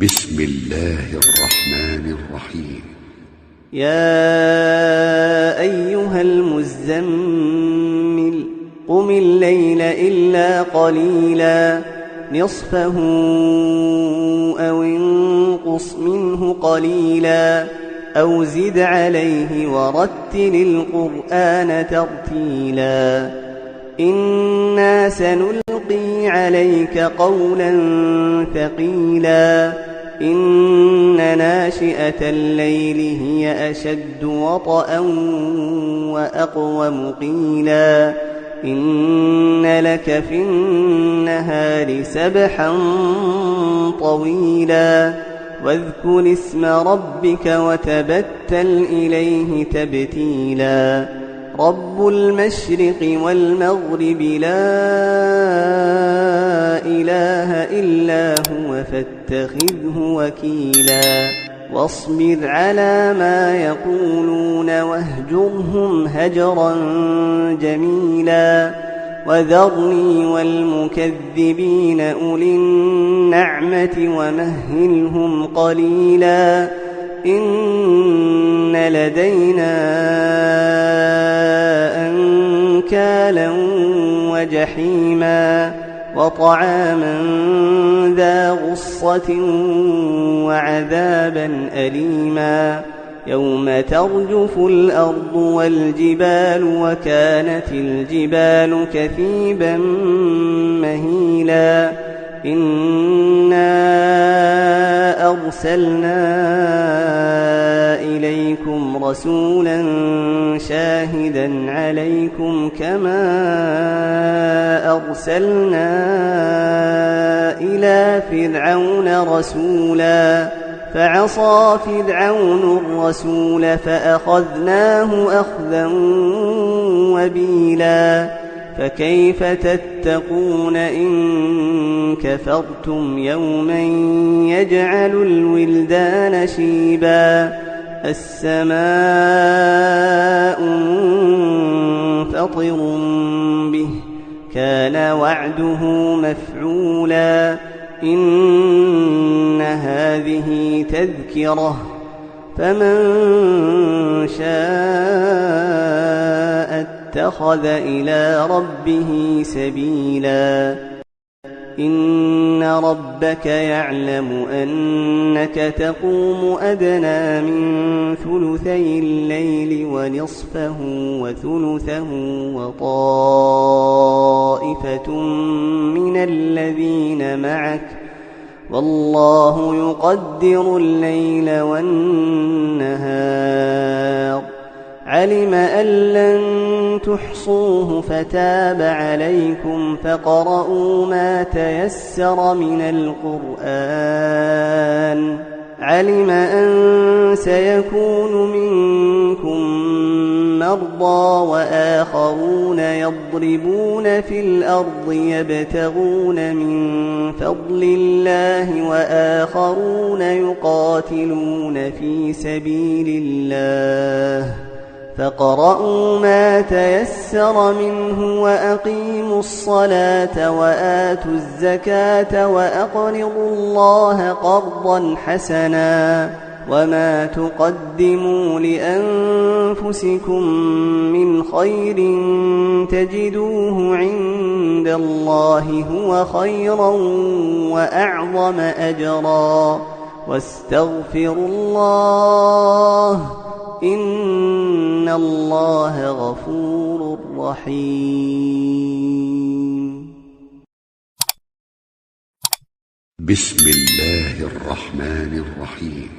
بسم الله الرحمن الرحيم. يا أيها المزمل قم الليل إلا قليلا نصفه أو انقص منه قليلا أو زد عليه ورتل القرآن ترتيلا إنا سنلقي عليك قولا ثقيلا إن ناشئة الليل هي أشد وطئا وأقوم قيلا إن لك في النهار سبحا طويلا واذكر اسم ربك وتبتل إليه تبتيلا رب المشرق والمغرب لا إله إلا هو فاتخذه وكيلا واصبر على ما يقولون واهجرهم هجرا جميلا وذرني والمكذبين أولي النعمة ومهلهم قليلا إن لدينا أنكالا وجحيما وطعاما ذا غصة وعذابا أليما يوم ترجف الأرض والجبال وكانت الجبال كثيبا مهيلا إنا أرسلنا إليكم رسولا شاهدا عليكم كما أرسلنا إلى فرعون رسولا فعصى فرعون الرسول فأخذناه أخذا وبيلا فكيف تتقون إن كفرتم يوما يجعل الولدان شيبا السماء منفطر به كان وعده مفعولا إن هذه تذكرة فمن شاء اتخذ إلى ربه سبيلا إن ربك يعلم أنك تقوم أدنى من ثلثي الليل ونصفه وثلثه وطائفة من الذين معك والله يقدر الليل والنهار علم أن لن تحصوه فتاب عليكم فاقرؤوا ما تيسر من القرآن علم أن سيكون منكم مرضى وآخرون يضربون في الأرض يبتغون من فضل الله وآخرون يقاتلون في سبيل الله فاقرؤوا ما تيسر منه وأقيموا الصلاة وآتوا الزكاة وأقرضوا الله قرضا حسنا وما تقدموا لأنفسكم من خير تجدوه عند الله هو خيرا وأعظم أجرا واستغفروا الله إن الله غفور رحيم. بسم الله الرحمن الرحيم.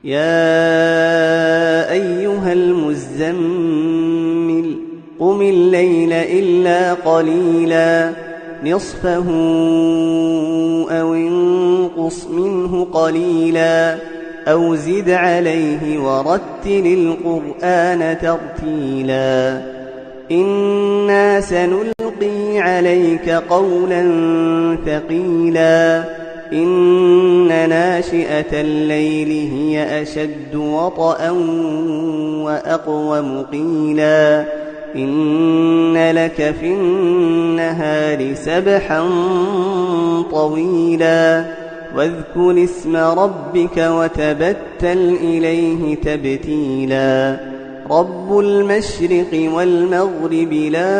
يا أيها المزمل قم الليل إلا قليلا نصفه أو انقص منه قليلا أو زد عليه ورتل القرآن ترتيلا إنا سنلقي عليك قولا ثقيلا إن ناشئة الليل هي أشد وطئا وأقوم قيلا إن لك في النهار سبحا طويلا واذكر اسم ربك وتبتل إليه تبتيلا رب المشرق والمغرب لا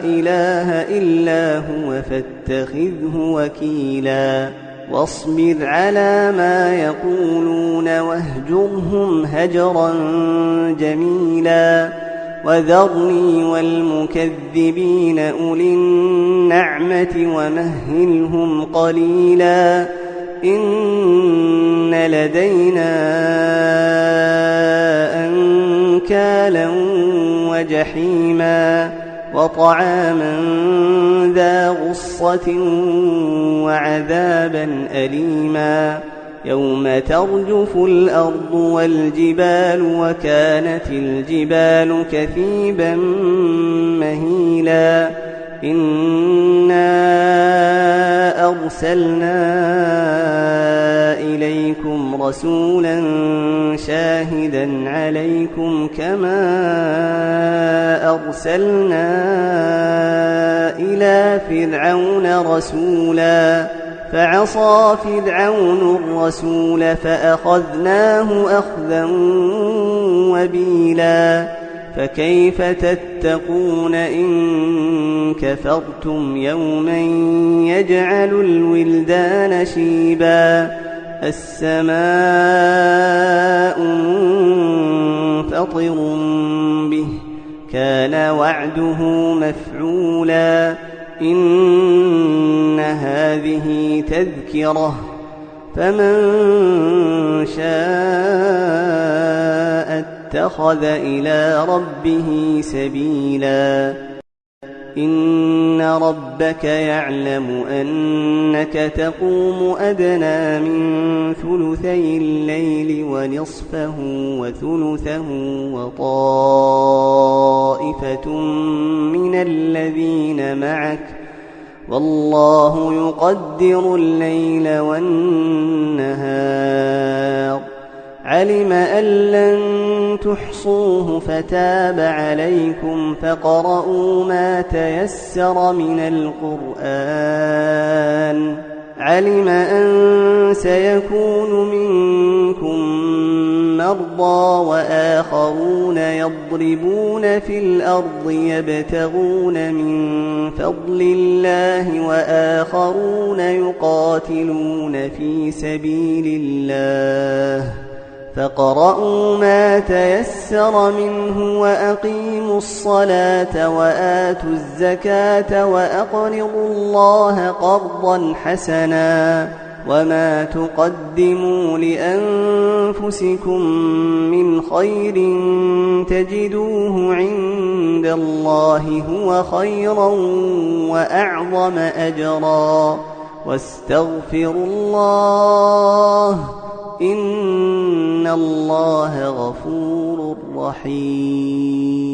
إله إلا هو فاتخذه وكيلا واصبر على ما يقولون واهجرهم هجرا جميلا وذرني والمكذبين أولي النعمة ومهلهم قليلا إن لدينا أنكالا وجحيما وطعاما ذا غصة وعذابا أليما يوم ترجف الأرض والجبال وكانت الجبال كثيبا مهيلا إنا أرسلنا إليكم رسولا شاهدا عليكم كما أرسلنا إلى فرعون رسولا فعصى فرعون الرسول فأخذناه أخذا وبيلا فكيف تتقون إن كفرتم يوما يجعل الولدان شيبا السماء منفطر به كان وعده مفعولا إن هذه تذكرة فمن شاء اتخذ إلى ربه سبيلا إن ربك يعلم أنك تقوم أدنى من ثلثي الليل ونصفه وثلثه وطائفة من الذين معك والله يقدر الليل والنهار علم أن لن تحصوه فتاب عليكم فقرؤوا ما تيسر من القرآن علم أن سيكون منكم مرضى وآخرون يضربون في الأرض يبتغون من فضل الله وآخرون يقاتلون في سبيل الله فاقرؤوا ما تيسر منه وأقيموا الصلاة وآتوا الزكاة وأقرضوا الله قرضا حسنا وما تقدموا لأنفسكم من خير تجدوه عند الله هو خيرا وأعظم أجرا واستغفروا الله إن الله غفور رحيم